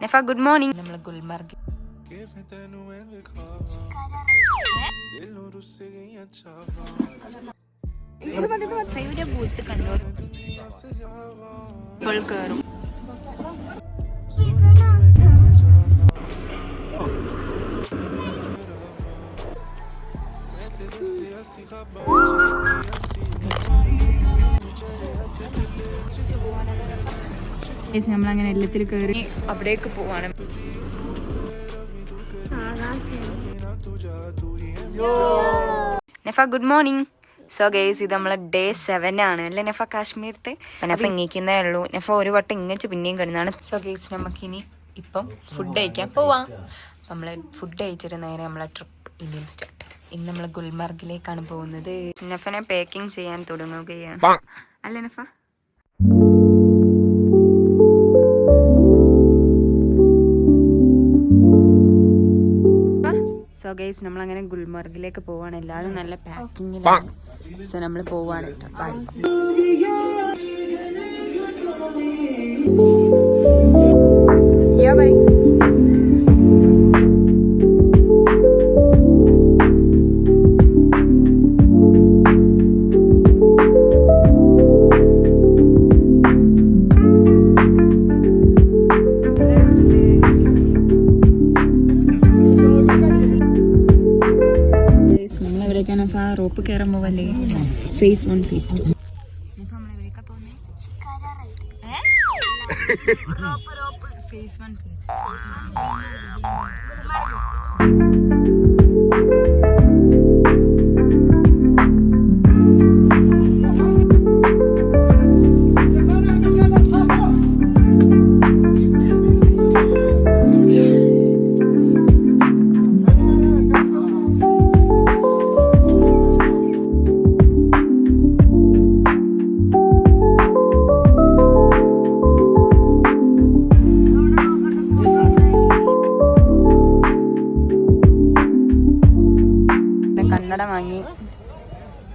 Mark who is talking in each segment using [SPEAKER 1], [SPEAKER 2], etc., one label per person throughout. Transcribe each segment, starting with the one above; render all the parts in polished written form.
[SPEAKER 1] നെഫ good morning. നമ്മൾ Gulmarg booth കണ്ടു ഇപ്പോൾ കയറും. നമ്മളങ്ങനെ എല്ലാത്തിൽ കയറി അവിടേക്ക് പോവാണ്. നെഫ ഗുഡ് മോർണിംഗ്. സോ ഗൈസ് ഇത് നമ്മളെ ഡേ 7 ആണ് അല്ലേ നെഫ കാശ്മീരത്തെ. നെഫ ഇങ്ങിക്കുന്നേ ഉള്ളൂ. നെഫ ഒരു വട്ടം ഇങ്ങിച്ച് പിന്നെയും കിടന്നാണ്. സോ ഗൈസ് നമുക്കിനി ഇപ്പം ഫുഡ് കഴിക്കാൻ പോവാം. നമ്മള് ഫുഡ് കഴിച്ചിട്ട് നേരെ നമ്മളെ ട്രിപ്പ് ഇനിയും സ്റ്റാർട്ട്. ഇന്ന് നമ്മൾ ഗുൽമർഗിലേക്കാണ് പോകുന്നത്. നെഫനെ പാക്കിംഗ് ചെയ്യാൻ തുടങ്ങുകയാണ് അല്ലേ നെഫ? സോ ഗൈസ് നമ്മളങ്ങനെ ഗുൽമർഗിലേക്ക് പോവാണ്. എല്ലാവരും നല്ല പാക്കിങ്ങിലാണ്. സോ നമ്മൾ പോവാണ്. ബൈ. റോപ്പ് കയറാൻ പോവല്ലേ? Face 1 face 2. ഫേസ് 1 ഫേസ് കണ്ണട വാങ്ങി.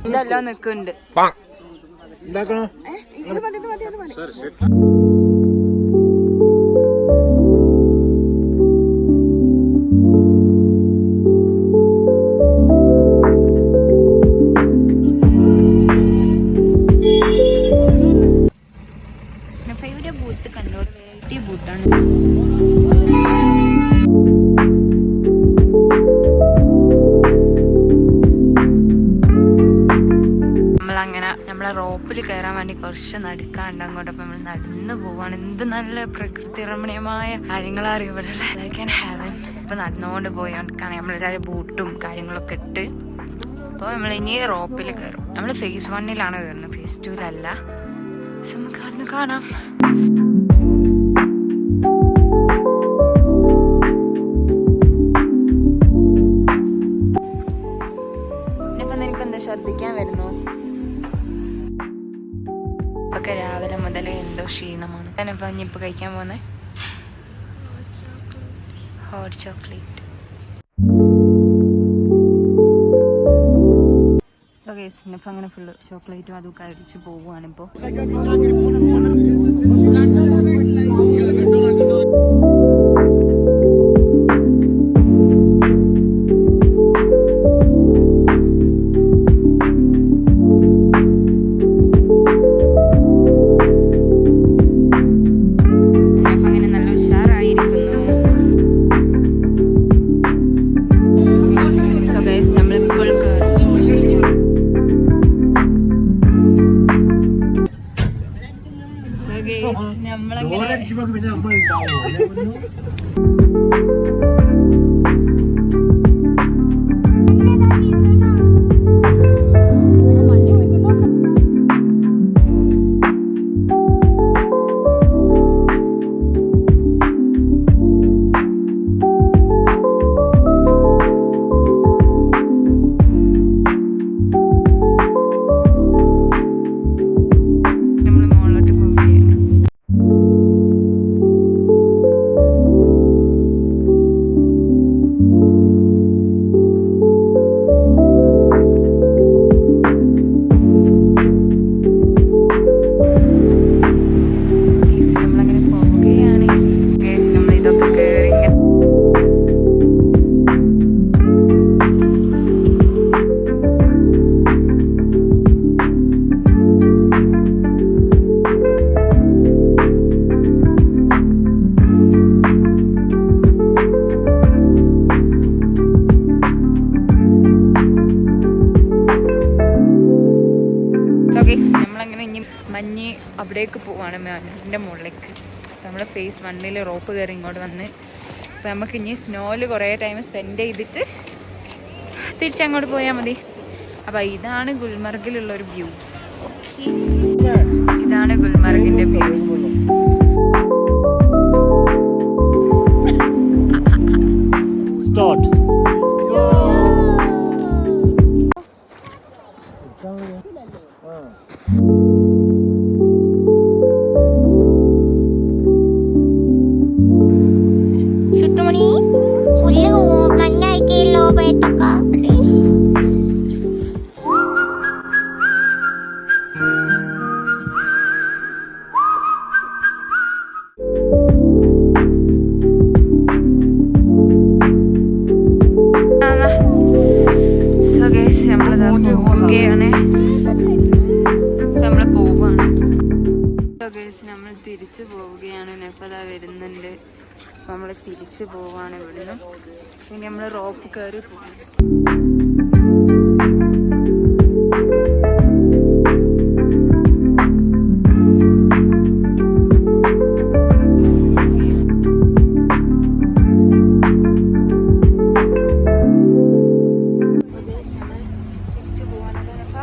[SPEAKER 1] ഇതെല്ലാം നിക്കുന്നുണ്ട്. Booth കണ്ടോട് variety ബൂത്താണ്. നമ്മളെ റോപ്പിൽ കയറാൻ വേണ്ടി കുറച്ച് നടക്കാണ്ട് അങ്ങോട്ട്. അപ്പം നമ്മൾ നടന്നു പോവാണ്. എന്ത് നല്ല പ്രകൃതി രമണീയമായ കാര്യങ്ങളാണ് ഇവിടെ. Like an heaven. ഇപ്പം നടന്നുകൊണ്ട് പോയോണ്ടിരിക്കുകയാണ്. നമ്മളൊരു ബൂട്ടും കാര്യങ്ങളൊക്കെ ഇട്ട്. അപ്പോൾ നമ്മൾ ഇനി റോപ്പിൽ കയറും. നമ്മൾ ഫേസ് 1 കയറുന്നത്, ഫേസ് 2 നമുക്ക് അവിടുന്ന് കാണാം. ഇനിയിപ്പം നിനക്കെന്താ ഛർദ്ദിക്കാൻ വരുന്നു? ഒക്കെ രാവിലെ മുതലേ എന്തോ ക്ഷീണമാണ്. ഞാനിപ്പോൾ ഇനിയിപ്പോൾ കഴിക്കാൻ പോകുന്നത് ഹോട്ട് ചോക്ലേറ്റ്. സോ ഗൈസ് ഇനിയിപ്പോൾ അങ്ങനെ ഫുള്ള് ചോക്ലേറ്റും അതൊക്കെ അടിച്ച് പോവുകയാണിപ്പോൾ. ഇനി അവിടേക്ക് പോവാണ് മൗണ്ടിൻ്റെ മുകളിലേക്ക്. നമ്മൾ ഫേസ് 1 റോപ്പ് കയറി ഇങ്ങോട്ട് വന്ന് അപ്പോൾ നമുക്ക് ഇനി സ്നോയിൽ കുറേ ടൈം സ്പെൻഡ് ചെയ്തിട്ട് തിരിച്ചങ്ങോട്ട് പോയാൽ മതി. അപ്പോൾ ഇതാണ് ഗുൽമർഗിലുള്ളൊരു വ്യൂസ്. ഓക്കെ, ഇതാണ് ഗുൽമർഗിൻ്റെ വ്യൂസ്.
[SPEAKER 2] Start.
[SPEAKER 3] ചുട്ടുമണി പുല്ല് മഞ്ഞായിക്കല്ലോ പേട്ടക്ക.
[SPEAKER 1] നമ്മൾ തിരിച്ചു പോവുകയാണ്. നെഫദ വരുന്നുണ്ട്. അപ്പോൾ നമ്മൾ തിരിച്ചു പോവാണ് ഇവിടുന്ന്. ഇനി നമ്മൾ റോപ്പ് കയറി പോകും. തിരിച്ചു പോവാണല്ലോ നെഫ.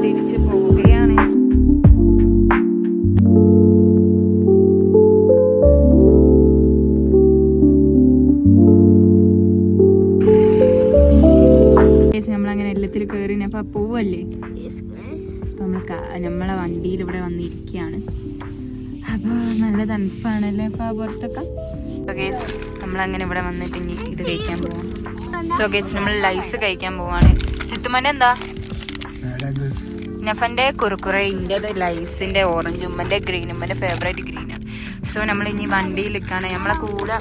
[SPEAKER 1] തിരിച്ചു പോവുകയാണ്. നമ്മളങ്ങനെ എല്ലാത്തിലും കയറി അപ്പൊ പോവല്ലേ. അപ്പൊ നമ്മളെ വണ്ടിയിൽ ഇവിടെ വന്നിരിക്കുകയാണ്. അപ്പോൾ നല്ല തണുപ്പാണല്ലേ അപ്പോൾ പുറത്തൊക്കെ. സോ ഗൈസ് നമ്മളങ്ങനെ ഇവിടെ വന്നിട്ട് ഇനി ഇത് കഴിക്കാൻ പോവാം. സോ ഗൈസ് നമ്മൾ ലൈസ് കഴിക്കാൻ പോവാണ്. ചിത്തുമ്മൻ്റെ എന്താ? നഫൻ്റെ കുറുക്കുറെ, ഇൻ്റെത് ലൈസിൻ്റെ ഓറഞ്ച്, ഉമ്മൻ്റെ ഗ്രീൻ, ഉമ്മൻ്റെ ഫേവറേറ്റ് ഗ്രീനാണ്. സോ നമ്മൾ ഇനി വണ്ടിയിൽ നിൽക്കുകയാണ്. നമ്മളെ കൂടെ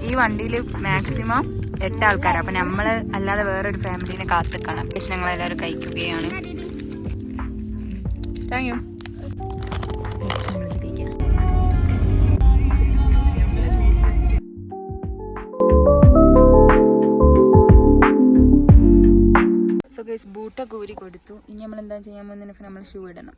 [SPEAKER 1] ഈ വണ്ടിയിൽ മാക്സിമം 8 ആൾക്കാരാണ്. അപ്പം നമ്മൾ അല്ലാതെ വേറൊരു ഫാമിലീനെ കാത്തു നിൽക്കണം. പക്ഷെ ഞങ്ങളെല്ലാവരും കഴിക്കുകയാണ്. Thank you. സോ ഗൈസ് ബൂട്ടൊക്കെ ഊരി കൊടുത്തു. ഇനി നമ്മൾ എന്താ ചെയ്യാൻ പോകുന്നതിന് നമ്മൾ ഷൂ ഇടണം.